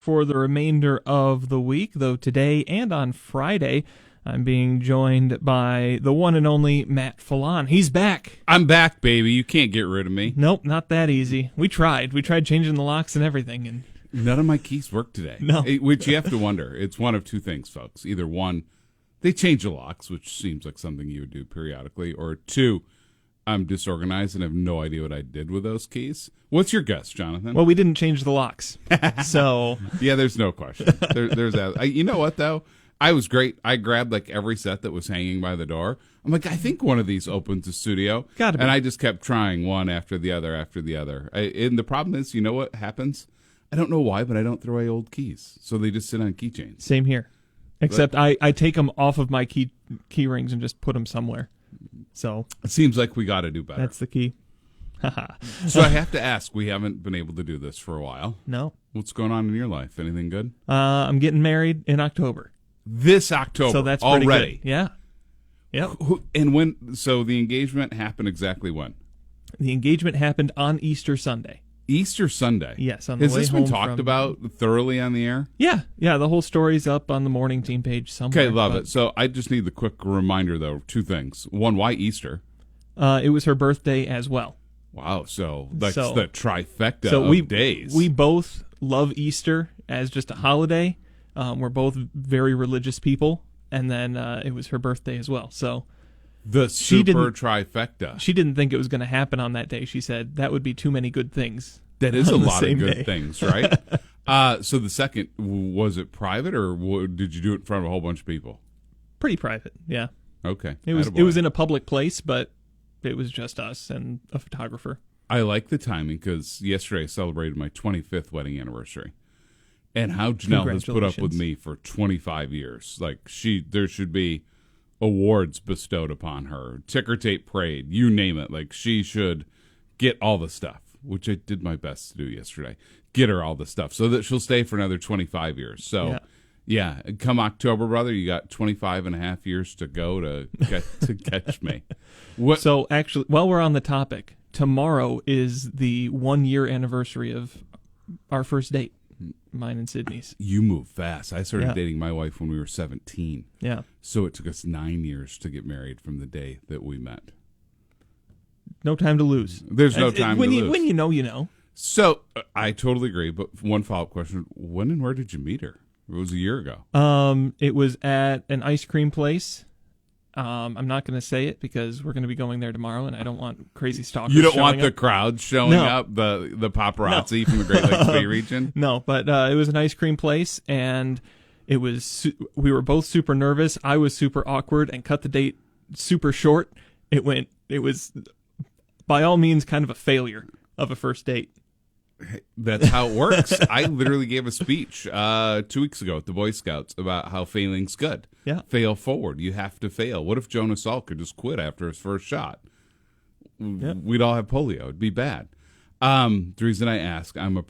for the remainder of the week, though today and on Friday, I'm being joined by the one and only Matt Falon. He's back. I'm back, baby. You can't get rid of me. Nope, not that easy. We tried. We tried changing the locks and everything, and none of my keys work today. No. Which you have to wonder. It's one of two things, folks. Either one, they change the locks, which seems like something you would do periodically, or two, I'm disorganized and have no idea what I did with those keys. What's your guess, Jonathan? well, we didn't change the locks, so Yeah, there's no question. There's that. You know what, though? I was great. I grabbed like every set that was hanging by the door. I'm like, I think one of these opens the studio. Gotta be. And I just kept trying one after the other after the other. And the problem is, you know what happens? I don't know why, but I don't throw away old keys. So they just sit on keychains. same here. Except I take them off of my key rings and just put them somewhere. So It seems like we got to do better. that's the key. Haha. So I have to ask, we haven't been able to do this for a while. No. What's going on in your life? Anything good? I'm getting married in October. This October. So that's pretty already. good. Yeah. Yep. And when? So the engagement happened exactly when? The engagement happened on Easter Sunday. Easter Sunday. Yes, on the Has way this been home talked from- about thoroughly on the air? Yeah. The whole story's up on the morning team page somewhere. Okay, love but, it. So I just need the quick reminder, though. Two things. One, why Easter? It was her birthday as well. Wow. So that's So- the trifecta So of days. we both love Easter as just a holiday. We're both very religious people, and then it was her birthday as well. So the she super didn't- trifecta. she didn't think it was going to happen on that day. She said that would be too many good things. That is a on the lot of same good day. things, right? So the second, was it private or did you do it in front of a whole bunch of people? Pretty private, yeah. Okay. It was Attaboy. in a public place, but it was just us and a photographer. I like the timing because yesterday I celebrated my 25th wedding anniversary. And how Janelle has put up with Congratulations. me for 25 years. Like, there should be awards bestowed upon her, ticker tape parade, you name it. Like, she should get all the stuff, which I did my best to do yesterday. Get her all the stuff so that she'll stay for another 25 years. So, yeah, come October, brother, you got 25 and a half years to go to catch me. What? So actually, while we're on the topic, tomorrow is the 1-year anniversary of our first date, mine and Sydney's. You move fast. I started Yeah. dating my wife when we were 17. Yeah. So it took us 9 years to get married from the day that we met. No time to lose. There's no time when to you, lose. When you know, you know. So I totally agree. But one follow-up question: when and where did you meet her? It was a year ago. It was at an ice cream place. I'm not going to say it because we're going to be going there tomorrow, and I don't want crazy stalkers. You don't want showing the up. crowd showing No. up, the paparazzi from the Great Lakes Bay region. No, but it was an ice cream place, and it was. We were both super nervous. I was super awkward and cut the date super short. It was, by all means, kind of a failure of a first date. That's how it works. I literally gave a speech 2 weeks ago at the Boy Scouts about how failing's good. Yeah. Fail forward. You have to fail. What if Jonas Salk could just quit after his first shot? Yep. We'd all have polio. It'd be bad. The reason I ask, I met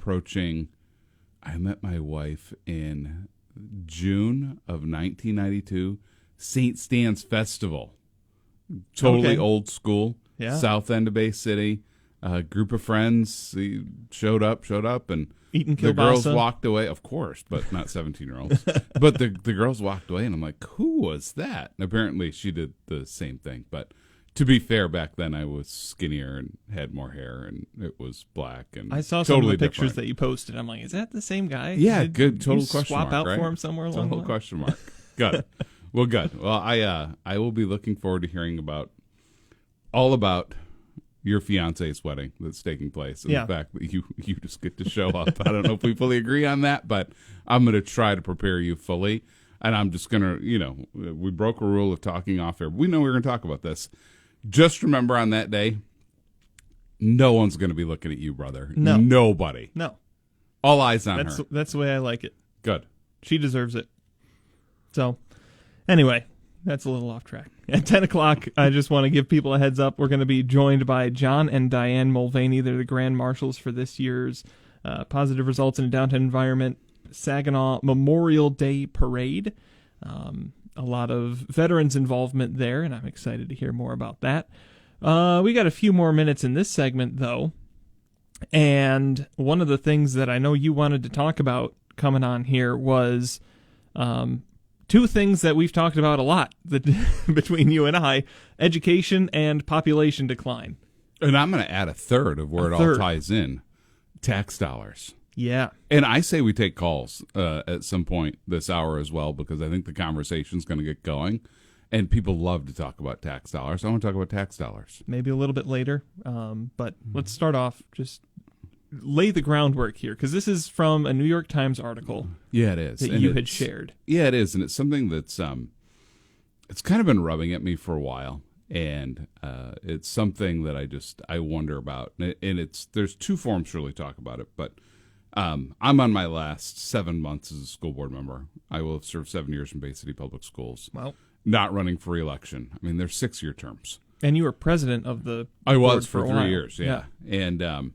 my wife in June of 1992, St. Stan's Festival. Totally Okay. old school. Yeah. South end of Bay City. A group of friends showed up, and Eating the girls kielbasa. walked away. Of course, but not 17-year-olds. But the girls walked away, and I'm like, who was that? And apparently she did the same thing. But to be fair, back then I was skinnier and had more hair, and it was black. And I saw some totally of the pictures different. that you posted. I'm like, is that the same guy? Yeah, Did good. you Total question swap mark, out right? for him somewhere along the Total line? question mark. Good. Well, good. Well, I will be looking forward to hearing all about your fiance's wedding that's taking place, and Yeah. the fact that you just get to show up. I don't know if we fully agree on that, but I'm going to try to prepare you fully. And I'm just going to, we broke a rule of talking off air. We know we're going to talk about this. Just remember on that day, no one's going to be looking at you, brother. No. Nobody. No, All eyes on her. that's the way I like it. Good. She deserves it. So, anyway, that's a little off track. At 10 o'clock, I just want to give people a heads up. We're going to be joined by John and Diane Mulvaney. They're the Grand Marshals for this year's Positive Results in a Downtown Environment Saginaw Memorial Day Parade. A lot of veterans involvement there, and I'm excited to hear more about that. We got a few more minutes in this segment, though. And one of the things that I know you wanted to talk about coming on here was two things that we've talked about a lot between you and I: education and population decline. And I'm going to add a third of where all ties in: tax dollars. Yeah. And I say we take calls at some point this hour as well, because I think the conversation's going to get going. And people love to talk about tax dollars. I want to talk about tax dollars. Maybe a little bit later. But let's start off, just lay the groundwork here, because this is from a New York Times article. Yeah, it is. That you had shared. Yeah, it is. And it's something that's it's kind of been rubbing at me for a while. And it's something that I wonder about. And there's two forms to really talk about it. But I'm on my last 7 months as a school board member. I will have served 7 years in Bay City Public Schools. Wow. Not running for re-election. I mean, they're 6-year terms. And you were president of the I was for 3 years, yeah. And a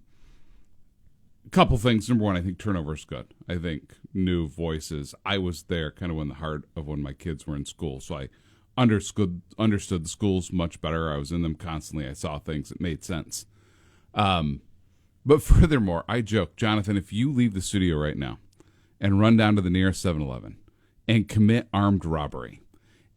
couple things. Number one, I think turnover is good. I think new voices. I was there kind of in the heart of when my kids were in school, so I understood the schools much better. I was in them constantly. I saw things that made sense. But furthermore, I joke, Jonathan, if you leave the studio right now and run down to the nearest 7-Eleven and commit armed robbery,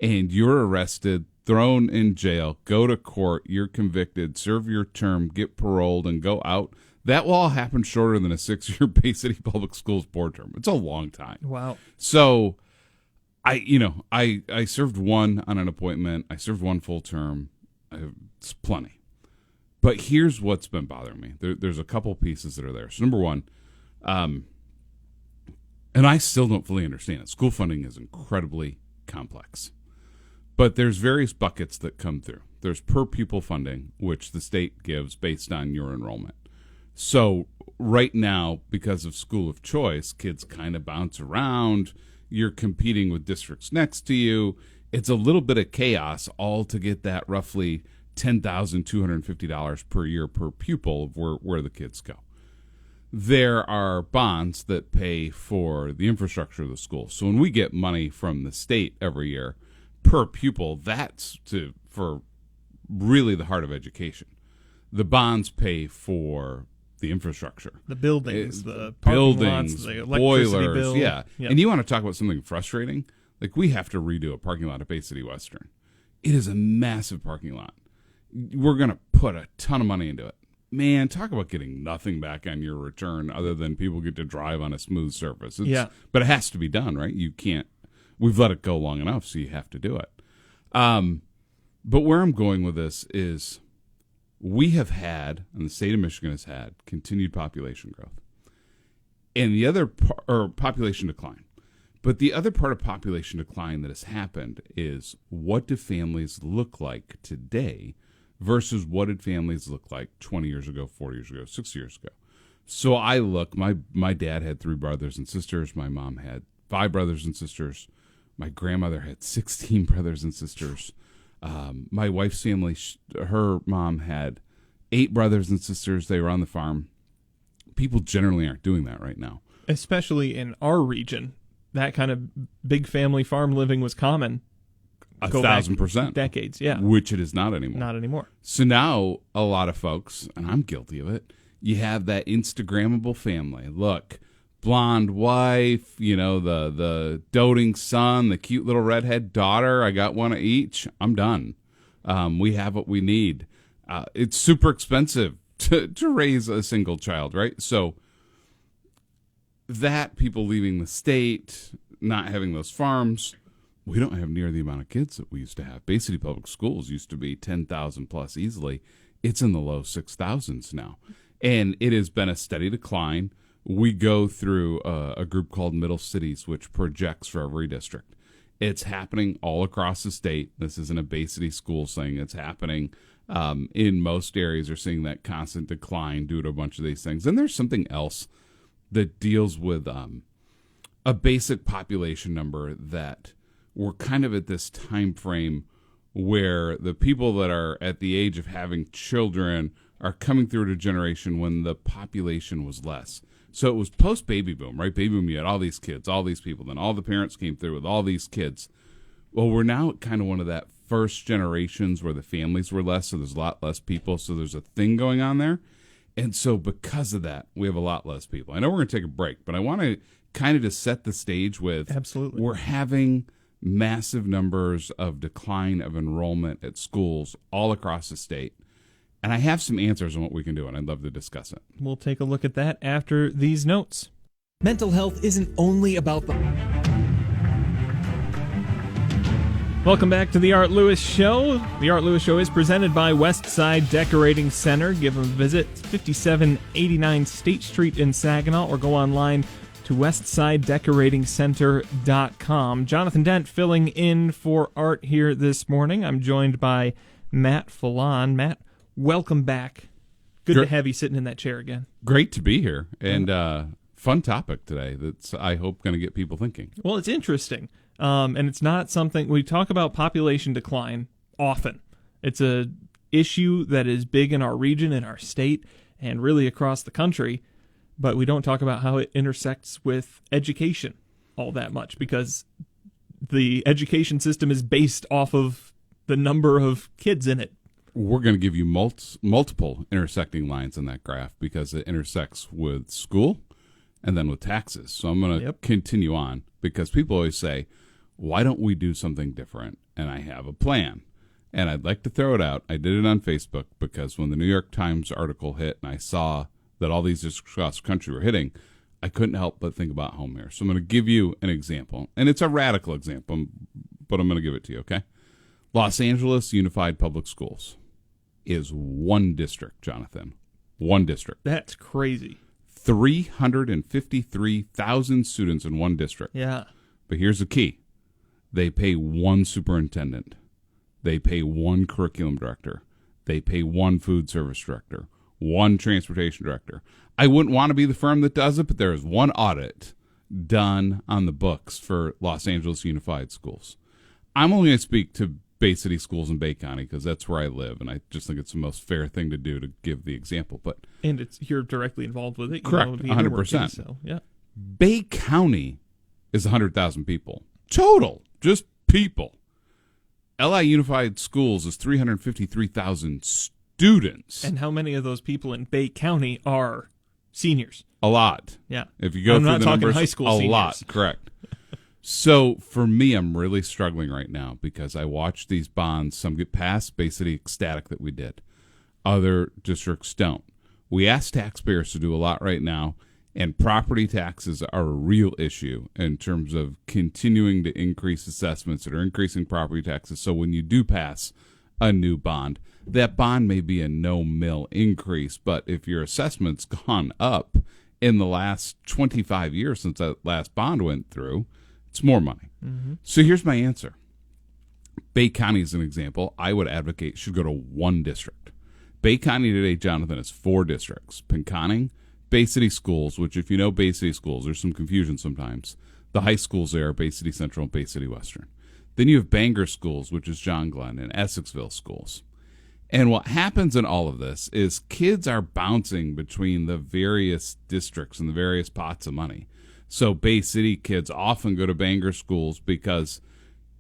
and you're arrested, thrown in jail, go to court, you're convicted, serve your term, get paroled, and go out, that will all happen shorter than a 6-year Bay City Public Schools board term. It's a long time. Wow. So I served one on an appointment. I served one full term. It's plenty. But here's what's been bothering me. There's a couple pieces that are there. So number one, and I still don't fully understand it. School funding is incredibly complex. But there's various buckets that come through. There's per pupil funding, which the state gives based on your enrollment. So right now, because of school of choice, kids kind of bounce around. You're competing with districts next to you. It's a little bit of chaos all to get that roughly $10,250 per year per pupil of where the kids go. There are bonds that pay for the infrastructure of the school. So when we get money from the state every year per pupil, that's for really the heart of education. The bonds pay for the infrastructure, the buildings, the parking lots, the electricity boilers, bill. yeah. Yep. And you want to talk about something frustrating? Like, we have to redo a parking lot at Bay City Western. It is a massive parking lot. We're going to put a ton of money into it. Man, talk about getting nothing back on your return other than people get to drive on a smooth surface. But it has to be done, right? You can't. We've let it go long enough, so you have to do it. But where I'm going with this is we have had, and the state of Michigan has had, continued population growth. And the other population decline. But the other part of population decline that has happened is, what do families look like today versus what did families look like 20 years ago, 40 years ago, 6 years ago? So I look, my dad had 3 brothers and sisters. My mom had 5 brothers and sisters. My grandmother had 16 brothers and sisters. My wife's family, her mom had 8 brothers and sisters. They were on the farm. People generally aren't doing that right now. Especially in our region. That kind of big family farm living was common. 1,000%. Decades, yeah. Which it is not anymore. Not anymore. So now a lot of folks, and I'm guilty of it, you have that Instagrammable family. Look, blonde wife, the doting son, the cute little redhead daughter. I got one of each. I'm done. We have what we need. It's super expensive to raise a single child, right? So that, people leaving the state, not having those farms, we don't have near the amount of kids that we used to have. Bay City Public Schools used to be 10,000 plus easily. It's in the low 6,000s now. And it has been a steady decline. We go through a group called Middle Cities, which projects for every district. It's happening all across the state. This isn't a Bay City Schools thing. It's happening in most areas. Are seeing that constant decline due to a bunch of these things. And there's something else that deals with a basic population number that we're kind of at this time frame where the people that are at the age of having children are coming through at a generation when the population was less. So it was post-baby boom, right? Baby boom, you had all these kids, all these people. Then all the parents came through with all these kids. Well, we're now at kind of one of that first generations where the families were less, so there's a lot less people. So there's a thing going on there. And so because of that, we have a lot less people. I know we're going to take a break, but I want to kind of to set the stage with, Absolutely. we're having massive numbers of decline of enrollment at schools all across the state. And I have some answers on what we can do, and I'd love to discuss it. We'll take a look at that after these notes. Mental health isn't only about the... Welcome back to the Art Lewis Show. The Art Lewis Show is presented by Westside Decorating Center. Give them a visit, 5789 State Street in Saginaw, or go online to westsidedecoratingcenter.com. Jonathan Dent filling in for Art here this morning. I'm joined by Matt Falon. Matt, welcome back. Good to have you sitting in that chair again. Great to be here, and fun topic today that's, I hope, going to get people thinking. Well, it's interesting, and it's not something we talk about. Population decline often. It's a issue that is big in our region, in our state, and really across the country, but we don't talk about how it intersects with education all that much, because the education system is based off of the number of kids in it. We're going to give you multiple intersecting lines in that graph because it intersects with school and then with taxes. So I'm going to continue on, because people always say, why don't we do something different? And I have a plan. And I'd like to throw it out. I did it on Facebook because when the New York Times article hit and I saw that all these districts across the country were hitting, I couldn't help but think about home here. So I'm going to give you an example. And it's a radical example, but I'm going to give it to you, okay? Los Angeles Unified Public Schools is one district, Jonathan. One district. That's crazy. 353,000 students in one district. Yeah. But here's the key. They pay one superintendent. They pay one curriculum director. They pay one food service director, one transportation director. I wouldn't want to be the firm that does it, but there is one audit done on the books for Los Angeles Unified Schools. I'm only going to speak to Bay City Schools in Bay County because that's where I live, and I just think it's the most fair thing to do to give the example. But you're directly involved with it. Correct, 100%. So, yeah. Bay County is 100,000 people. Total, just people. LI Unified Schools is 353,000 students. And how many of those people in Bay County are seniors? A lot. Yeah. If you go I'm through not the talking numbers, high school a seniors. lot, correct. So for me, I'm really struggling right now because I watch these bonds. Some get passed, Bay City ecstatic that we did. Other districts don't. We ask taxpayers to do a lot right now, and property taxes are a real issue in terms of continuing to increase assessments that are increasing property taxes. So when you do pass a new bond, that bond may be a no-mill increase, but if your assessment's gone up in the last 25 years since that last bond went through, it's more money. Mm-hmm. So here's my answer. Bay County is an example. I would advocate should go to one district. Bay County today, Jonathan, is 4 districts. Pinconning, Bay City Schools, which if you know Bay City Schools, there's some confusion sometimes. The high schools there are Bay City Central and Bay City Western. Then you have Bangor Schools, which is John Glenn, and Essexville Schools. And what happens in all of this is kids are bouncing between the various districts and the various pots of money. So Bay City kids often go to Bangor Schools because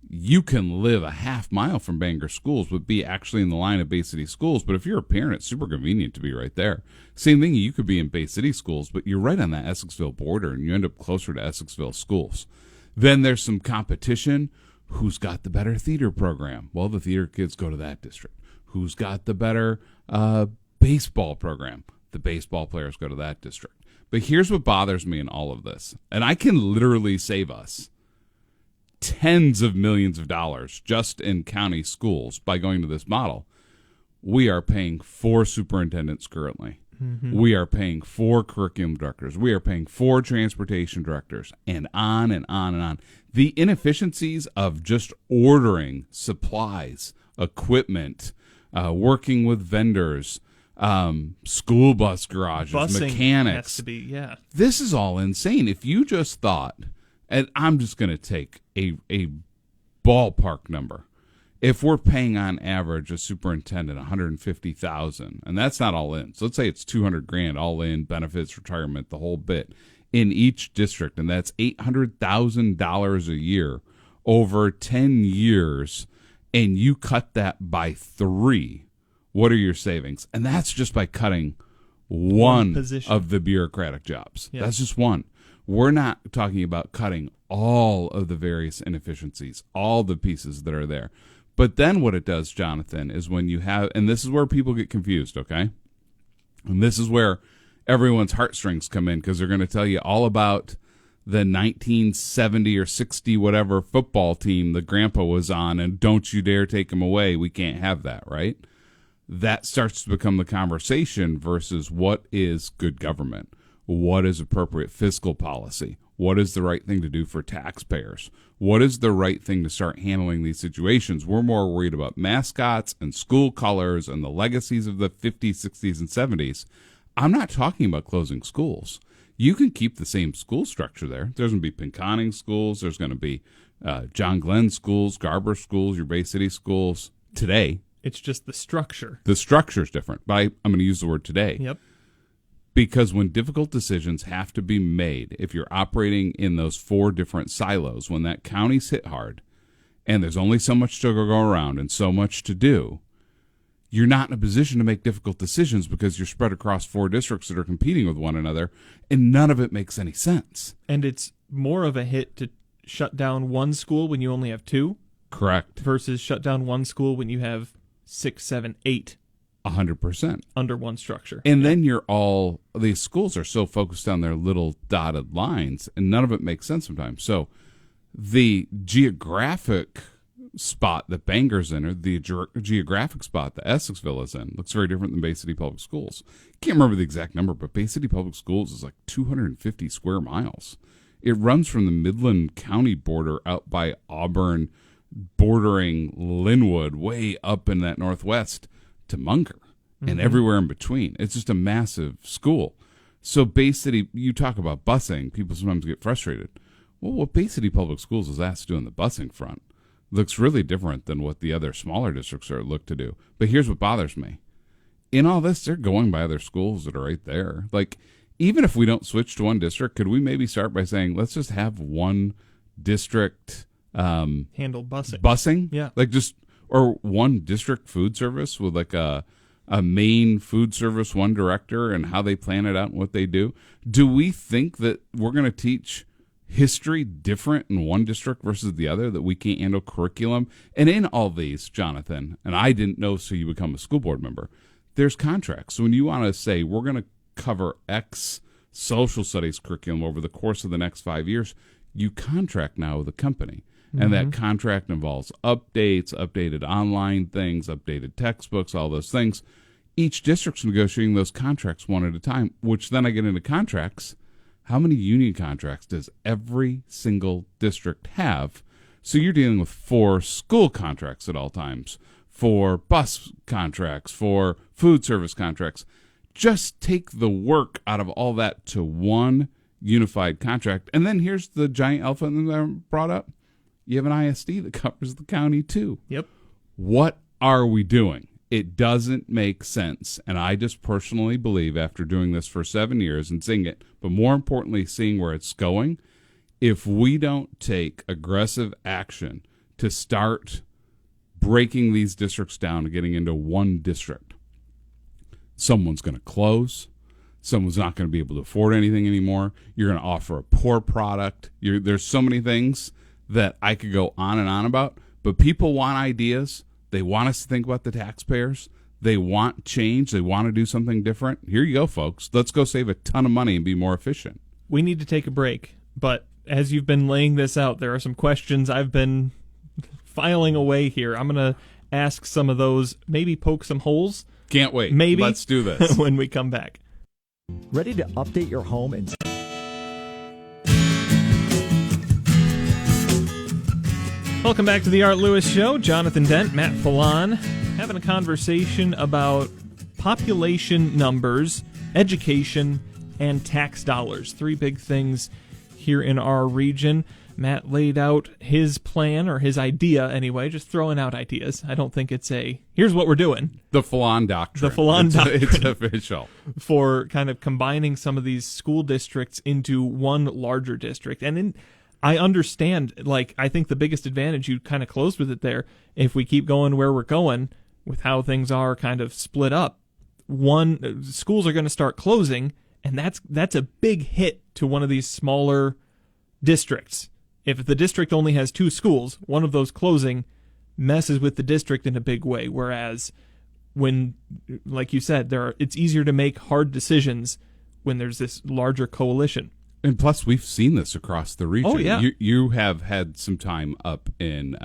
you can live a half mile from Bangor Schools but be actually in the line of Bay City Schools. But if you're a parent, it's super convenient to be right there. Same thing, you could be in Bay City Schools, but you're right on that Essexville border and you end up closer to Essexville Schools. Then there's some competition. Who's got the better theater program? Well, the theater kids go to that district. Who's got the better baseball program? The baseball players go to that district. But here's what bothers me in all of this. And I can literally save us tens of millions of dollars just in county schools by going to this model. We are paying 4 superintendents currently. Mm-hmm. We are paying 4 curriculum directors. We are paying 4 transportation directors, and on and on and on. The inefficiencies of just ordering supplies, equipment, working with vendors, school bus garages, Busing mechanics. Has to be, yeah. This is all insane. If you just thought, and I'm just going to take a ballpark number. If we're paying on average a superintendent $150,000, and that's not all in. So let's say it's $200,000 all in, benefits, retirement, the whole bit in each district, and that's $800,000 a year over 10 years, and you cut that by 3. What are your savings? And that's just by cutting one position of the bureaucratic jobs. Yeah. That's just one. We're not talking about cutting all of the various inefficiencies, all the pieces that are there. But then what it does, Jonathan, is when you have, and this is where people get confused, okay? And this is where everyone's heartstrings come in, because they're going to tell you all about the 1970 or 60 whatever football team the grandpa was on, and don't you dare take him away. We can't have that, right? That starts to become the conversation versus what is good government, what is appropriate fiscal policy, what is the right thing to do for taxpayers, what is the right thing to start handling these situations. We're more worried about mascots and school colors and the legacies of the 50s, 60s, and 70s. I'm not talking about closing schools. You can keep the same school structure there. There's going to be Pinconning schools. There's going to be John Glenn schools, Garber schools, your Bay City schools today. It's just the structure. The structure is different, but I'm going to use the word today. Yep. Because when difficult decisions have to be made, if you're operating in those 4 different silos, when that county's hit hard and there's only so much to go around and so much to do, you're not in a position to make difficult decisions because you're spread across 4 districts that are competing with one another, and none of it makes any sense. And it's more of a hit to shut down one school when you only have 2. Correct. Versus shut down one school when you have 6, 7, 8. 100%. Under one structure. And then these schools are so focused on their little dotted lines, and none of it makes sense sometimes. So the geographic spot that Bangor's in, or the geographic spot that Essexville is in, looks very different than Bay City Public Schools. Can't remember the exact number, but Bay City Public Schools is like 250 square miles. It runs from the Midland County border out by Auburn, bordering Linwood, way up in that northwest, to Munger, and everywhere in between. It's just a massive school. So Bay City, you talk about busing, people sometimes get frustrated. Well, what Bay City Public Schools is asked to do on the busing front looks really different than what the other smaller districts are looked to do. But here's what bothers me. In all this, they're going by other schools that are right there. Like, even if we don't switch to one district, could we maybe start by saying, let's just have one district handle busing? Busing? Yeah. Like or one district food service with like a main food service, one director, and how they plan it out and what they do. Do we think that we're going to teach history different in one district versus the other, that we can't handle curriculum? And in all these, Jonathan, and I didn't know, so you become a school board member, there's contracts. So when you want to say we're going to cover X social studies curriculum over the course of the next 5 years, you contract now with a company. And that contract involves updates, updated online things, updated textbooks, all those things. Each district's negotiating those contracts one at a time, which then I get into contracts. How many union contracts does every single district have? So you're dealing with 4 school contracts at all times, 4 bus contracts, 4 food service contracts. Just take the work out of all that to one unified contract. And then here's the giant elephant that I brought up. You have an ISD that covers the county too. Yep. What are we doing? It doesn't make sense. And I just personally believe, after doing this for 7 years and seeing it, but more importantly, seeing where it's going, if we don't take aggressive action to start breaking these districts down and getting into one district, someone's going to close. Someone's not going to be able to afford anything anymore. You're going to offer a poor product. There's so many things that I could go on and on about, but people want ideas. They want us to think about the taxpayers. They want change. They want to do something different. Here you go, folks. Let's go save a ton of money and be more efficient. We need to take a break, but as you've been laying this out, there are some questions I've been filing away here. I'm going to ask some of those, maybe poke some holes. Can't wait. Maybe. Let's do this. When we come back. Ready to update your home and Welcome back to the Art Lewis Show. Jonathan Dent, Matt Falon, having a conversation about population numbers, education, and tax dollars. 3 big things here in our region. Matt laid out his plan, or his idea anyway, just throwing out ideas. I don't think it's here's what we're doing. The Falon Doctrine. The Falon Doctrine. It's official. For kind of combining some of these school districts into one larger district. And I understand, I think the biggest advantage, you kind of closed with it there, if we keep going where we're going with how things are kind of split up, schools are going to start closing, And that's a big hit to one of these smaller districts. If the district only has 2 schools, one of those closing messes with the district in a big way. Whereas when, like you said, it's easier to make hard decisions when there's this larger coalition. And plus, we've seen this across the region. Oh, yeah. You have had some time up in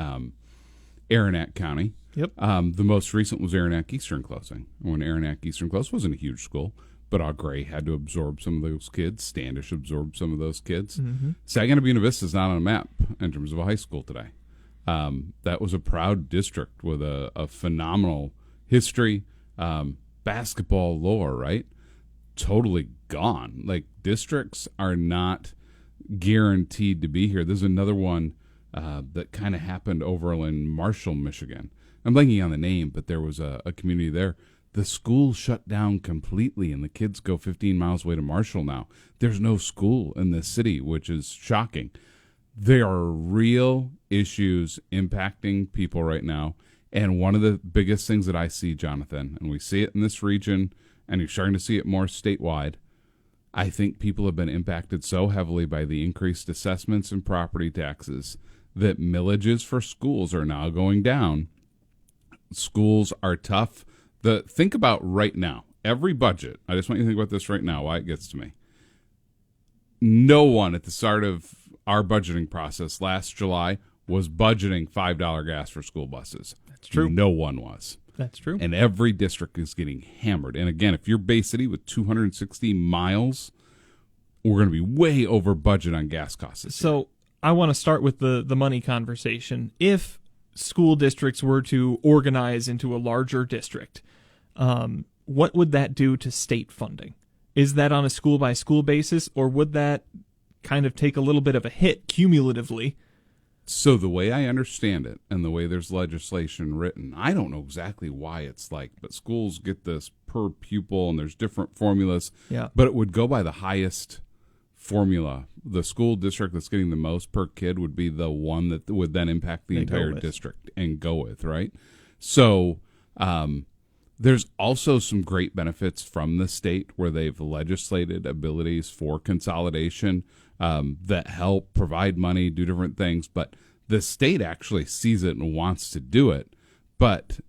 Aranac County. Yep. The most recent was Aranac Eastern closing. When Aranac Eastern closed, wasn't a huge school, but Au Gres had to absorb some of those kids. Standish absorbed some of those kids. Mm-hmm. Saginaw Buena Vista is not on a map in terms of a high school today. That was a proud district with a phenomenal history, basketball lore, right? Totally gone. Like, districts are not guaranteed to be here. There's another one that kind of happened over in Marshall, Michigan. I'm blanking on the name, but there was a community there. The school shut down completely, and the kids go 15 miles away to Marshall now. There's no school in this city, which is shocking. There are real issues impacting people right now. And one of the biggest things that I see, Jonathan, and we see it in this region, and you're starting to see it more statewide, I think people have been impacted so heavily by the increased assessments and property taxes that millages for schools are now going down. Schools are tough. Think about right now, every budget, I just want you to think about this right now, why it gets to me. No one at the start of our budgeting process last July was budgeting $5 gas for school buses. That's true. No one was. That's true. And every district is getting hammered. And again, if you're Bay City with 260 miles, we're going to be way over budget on gas costs. So I want to start with the money conversation. If school districts were to organize into a larger district, what would that do to state funding? Is that on a school-by-school basis, or would that kind of take a little bit of a hit cumulatively? So the way I understand it, and the way there's legislation written, I don't know exactly why it's like, but schools get this per pupil, and there's different formulas. Yeah. But it would go by the highest formula. The school district that's getting the most per kid would be the one that would then impact the entire district and go with, right? So there's also some great benefits from the state where they've legislated abilities for consolidation that help provide money, do different things. But the state actually sees it and wants to do it. But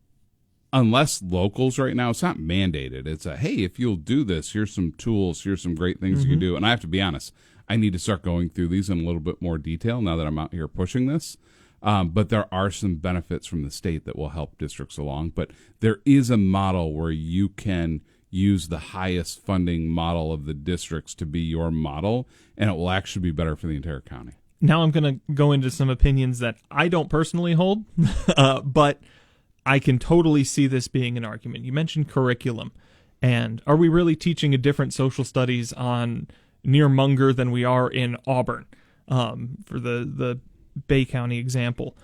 unless locals right now, it's not mandated. It's hey, if you'll do this, here's some tools, here's some great things you can do. And I have to be honest, I need to start going through these in a little bit more detail now that I'm out here pushing this. But there are some benefits from the state that will help districts along. But there is a model where you can use the highest funding model of the districts to be your model, and it will actually be better for the entire county. Now I'm going to go into some opinions that I don't personally hold, but I can totally see this being an argument. You mentioned curriculum, and are we really teaching a different social studies on near Munger than we are in Auburn, for the Bay County example?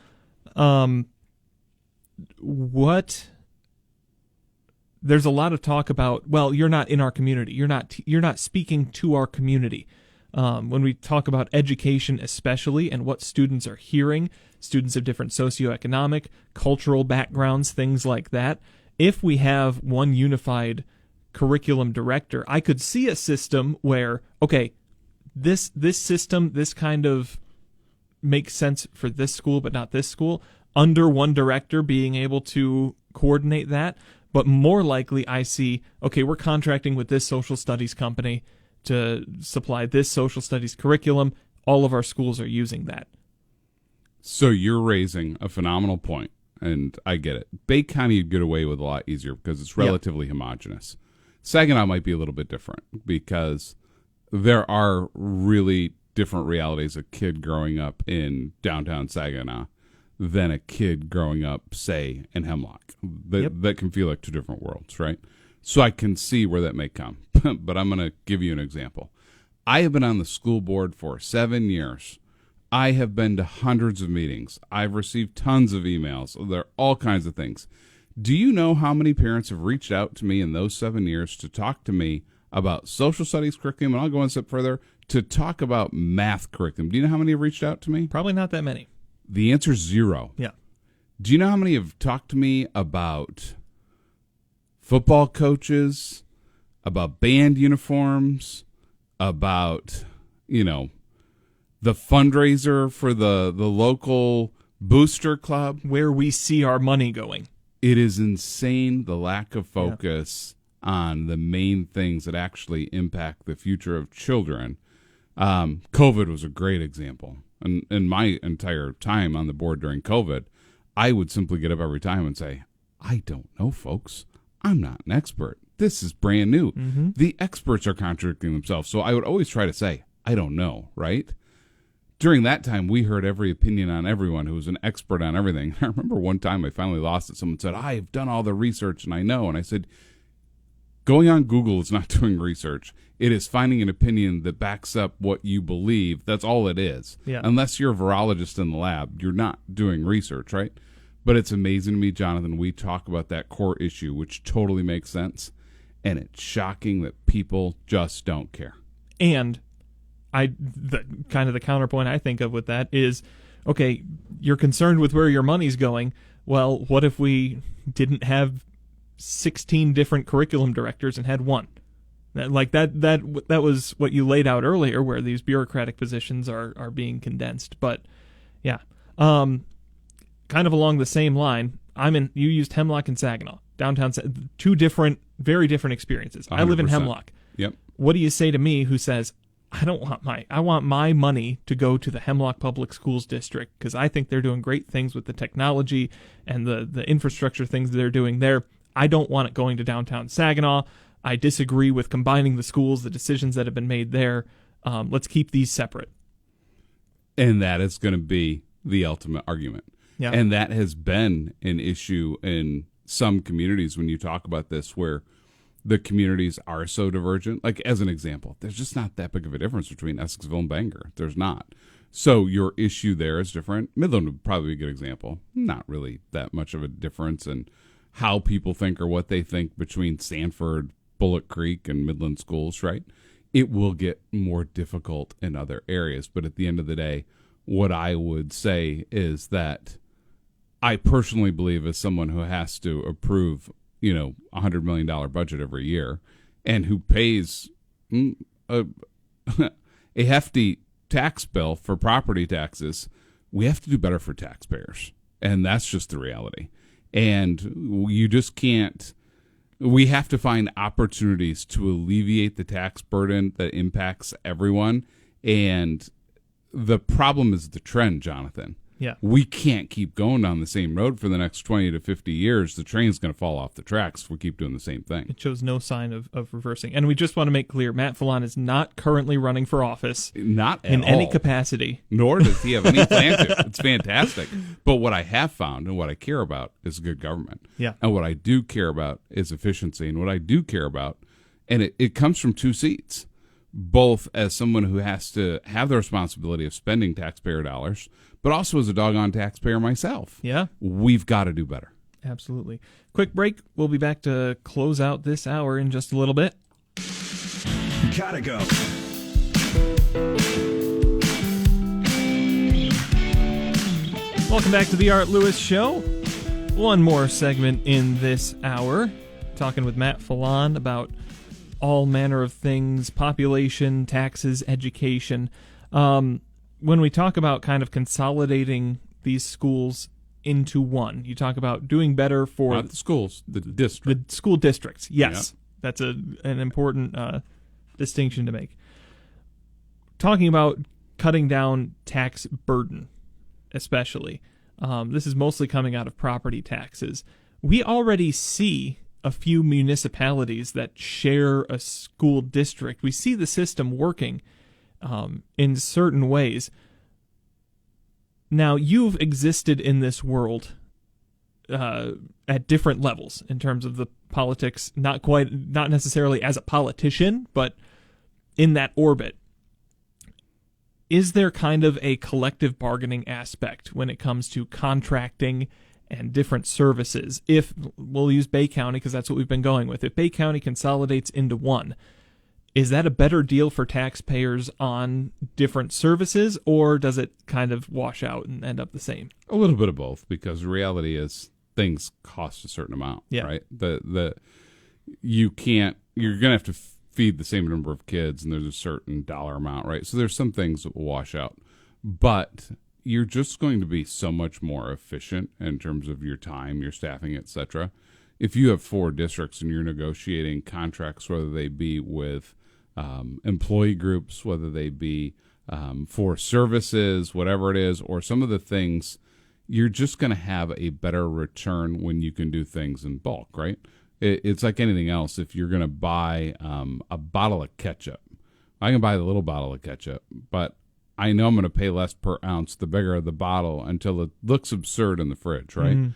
There's a lot of talk about, well, you're not in our community. You're not speaking to our community. When we talk about education especially and what students are hearing, students of different socioeconomic, cultural backgrounds, things like that, if we have one unified curriculum director, I could see a system where, okay, this system, this kind of makes sense for this school but not this school, under one director being able to coordinate that. But more likely I see, okay, we're contracting with this social studies company to supply this social studies curriculum. All of our schools are using that. So you're raising a phenomenal point, and I get it. Bay County you'd get away with a lot easier because it's relatively homogenous. Saginaw might be a little bit different because there are really different realities of a kid growing up in downtown Saginaw than a kid growing up, say, in Hemlock. That can feel like two different worlds, right? So I can see where that may come. But I'm going to give you an example. I have been on the school board for 7 years. I have been to hundreds of meetings. I've received tons of emails. There are all kinds of things. Do you know how many parents have reached out to me in those 7 years to talk to me about social studies curriculum? And I'll go one step further, to talk about math curriculum. Do you know how many have reached out to me? Probably not that many. The answer is 0. Yeah. Do you know how many have talked to me about football coaches, about band uniforms, about, the fundraiser for the local booster club. Where we see our money going. It is insane, the lack of focus on the main things that actually impact the future of children. COVID was a great example. And in my entire time on the board during COVID, I would simply get up every time and say, I don't know, folks. I'm not an expert. This is brand new. Mm-hmm. The experts are contradicting themselves. So I would always try to say, I don't know, right? During that time, we heard every opinion on everyone who was an expert on everything. I remember one time I finally lost it. Someone said, I've done all the research and I know. And I said, going on Google is not doing research. It is finding an opinion that backs up what you believe. That's all it is. Yeah. Unless you're a virologist in the lab, you're not doing research, right? But it's amazing to me, Jonathan, we talk about that core issue, which totally makes sense. And it's shocking that people just don't care. And the counterpoint I think of with that is, okay, you're concerned with where your money's going. Well, what if we didn't have 16 different curriculum directors and had one? That was what you laid out earlier, where these bureaucratic positions are being condensed. But yeah, kind of along the same line, you used Hemlock and Saginaw, downtown, two very different experiences. 100%. I live in Hemlock. Yep. What do you say to me who says, I want my money to go to the Hemlock Public Schools District because I think they're doing great things with the technology and the infrastructure things they're doing there. I don't want it going to downtown Saginaw. I disagree with combining the schools, the decisions that have been made there. Let's keep these separate. And that is going to be the ultimate argument. Yeah. And that has been an issue in some communities when you talk about this, where the communities are so divergent. Like, as an example, there's just not that big of a difference between Essexville and Bangor. There's not. So your issue there is different. Midland would probably be a good example. Not really that much of a difference in how people think or what they think between Sanford, Bullock Creek, and Midland schools, right? It will get more difficult in other areas. But at the end of the day, what I would say is that I personally believe, as someone who has to approve, $100 million budget every year, and who pays a hefty tax bill for property taxes, we have to do better for taxpayers. And that's just the reality. And you just can't. We have to find opportunities to alleviate the tax burden that impacts everyone. And the problem is the trend, Jonathan. Yeah. We can't keep going down the same road for the next 20 to 50 years. The train's going to fall off the tracks if we keep doing the same thing. It shows no sign of reversing. And we just want to make clear, Matt Fallon is not currently running for office. Not at in all. any capacity. Nor does he have any plan to. It's fantastic. But what I have found and what I care about is good government. Yeah. And what I do care about is efficiency. And what I do care about, and it comes from two seats, both as someone who has to have the responsibility of spending taxpayer dollars, but also as a doggone taxpayer myself. Yeah. We've got to do better. Absolutely. Quick break. We'll be back to close out this hour in just a little bit. Gotta go. Welcome back to the Art Lewis Show. One more segment in this hour, talking with Matt Fallon about all manner of things: population, taxes, education. When we talk about kind of consolidating these schools into one, you talk about doing better for Not the schools, the district. the school districts. Yes, that's an important distinction to make. Talking about cutting down tax burden, especially. This is mostly coming out of property taxes. We already see a few municipalities that share a school district. We see the system working in certain ways. Now, you've existed in this world at different levels in terms of the politics, not necessarily as a politician, but in that orbit. Is there kind of a collective bargaining aspect when it comes to contracting and different services? If we'll use Bay County because that's what we've been going with. If Bay County consolidates into one, is that a better deal for taxpayers on different services, or does it kind of wash out and end up the same? A little bit of both, because the reality is things cost a certain amount, Yeah. right? You can't you're going to have to feed the same number of kids, and there's a certain dollar amount, right? So there's some things that will wash out. But you're just going to be so much more efficient in terms of your time, your staffing, etc. If you have 4 districts and you're negotiating contracts, whether they be with employee groups, whether they be for services, whatever it is, or some of the things, you're just going to have a better return when you can do things in bulk, right? It's like anything else. If you're going to buy a bottle of ketchup, I can buy the little bottle of ketchup, but I know I'm going to pay less per ounce the bigger the bottle until it looks absurd in the fridge, right? Mm-hmm.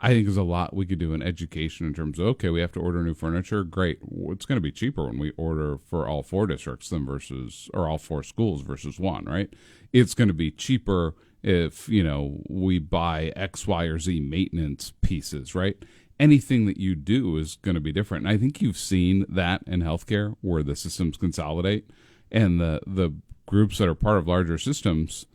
I think there's a lot we could do in education in terms of, okay, we have to order new furniture. Great. It's going to be cheaper when we order for all 4 districts or all 4 schools versus 1, right? It's going to be cheaper if, we buy X, Y, or Z maintenance pieces, right? Anything that you do is going to be different. And I think you've seen that in healthcare where the systems consolidate and the groups that are part of larger systems,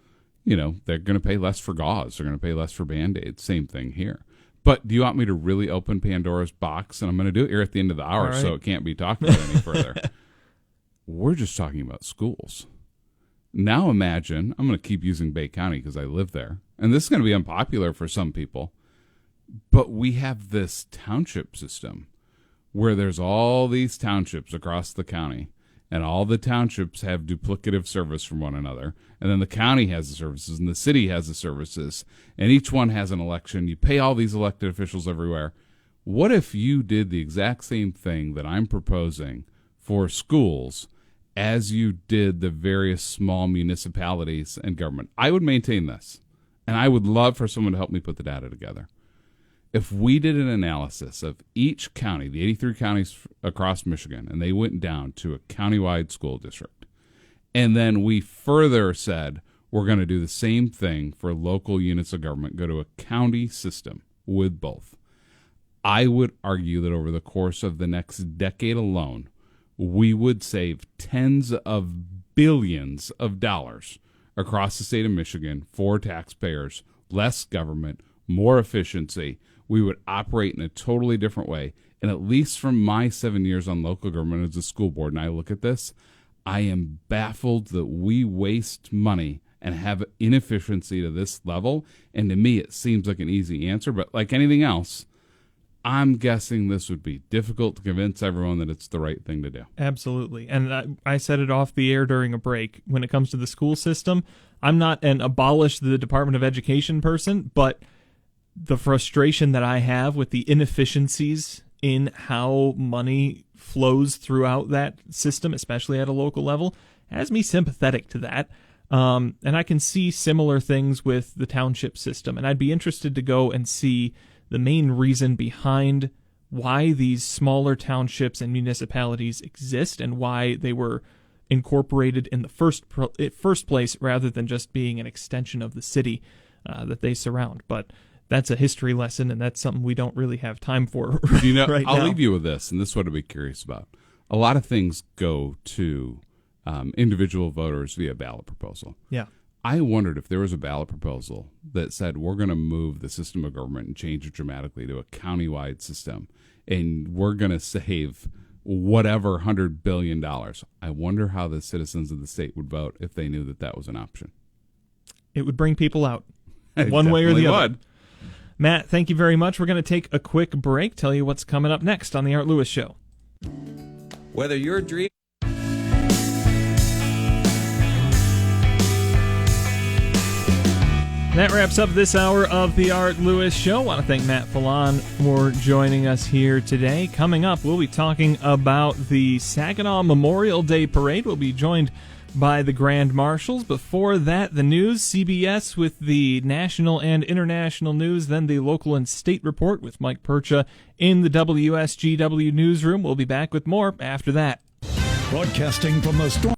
they're going to pay less for gauze. They're going to pay less for Band-Aids. Same thing here. But do you want me to really open Pandora's box? And I'm going to do it here at the end of the hour, so it can't be talked about any further. We're just talking about schools. Now imagine, I'm going to keep using Bay County because I live there. And this is going to be unpopular for some people. But we have this township system where there's all these townships across the county. And all the townships have duplicative service from one another. And then the county has the services and the city has the services. And each one has an election. You pay all these elected officials everywhere. What if you did the exact same thing that I'm proposing for schools as you did the various small municipalities and government? I would maintain this. And I would love for someone to help me put the data together. If we did an analysis of each county, the 83 counties across Michigan, and they went down to a countywide school district, and then we further said we're going to do the same thing for local units of government, go to a county system with both, I would argue that over the course of the next decade alone, we would save tens of billions of dollars across the state of Michigan for taxpayers, less government, more efficiency. We would operate in a totally different way. And at least from my 7 years on local government as a school board, and I look at this, I am baffled that we waste money and have inefficiency to this level. And to me, it seems like an easy answer. But like anything else, I'm guessing this would be difficult to convince everyone that it's the right thing to do. Absolutely. And I said it off the air during a break. When it comes to the school system, I'm not an abolish the Department of Education person, but the frustration that I have with the inefficiencies in how money flows throughout that system, especially at a local level, has me sympathetic to that. And I can see similar things with the township system. And I'd be interested to go and see the main reason behind why these smaller townships and municipalities exist and why they were incorporated in the first place rather than just being an extension of the city that they surround. But that's a history lesson, and that's something we don't really have time for right I'll now. leave you with this, and this is what I'd be curious about. A lot of things go to individual voters via ballot proposal. Yeah. I wondered if there was a ballot proposal that said we're going to move the system of government and change it dramatically to a countywide system, and we're going to save whatever $100 billion. I wonder how the citizens of the state would vote if they knew that that was an option. It would bring people out one way or the other. Matt, thank you very much. We're going to take a quick break, tell you what's coming up next on The Art Lewis Show. Whether your dream... That wraps up this hour of The Art Lewis Show. I want to thank Matt Falon for joining us here today. Coming up, we'll be talking about the Saginaw Memorial Day Parade. We'll be joined by the Grand Marshals. Before that, the news, CBS with the national and international news, then the local and state report with Mike Percha in the WSGW newsroom. We'll be back with more after that. Broadcasting from the storm.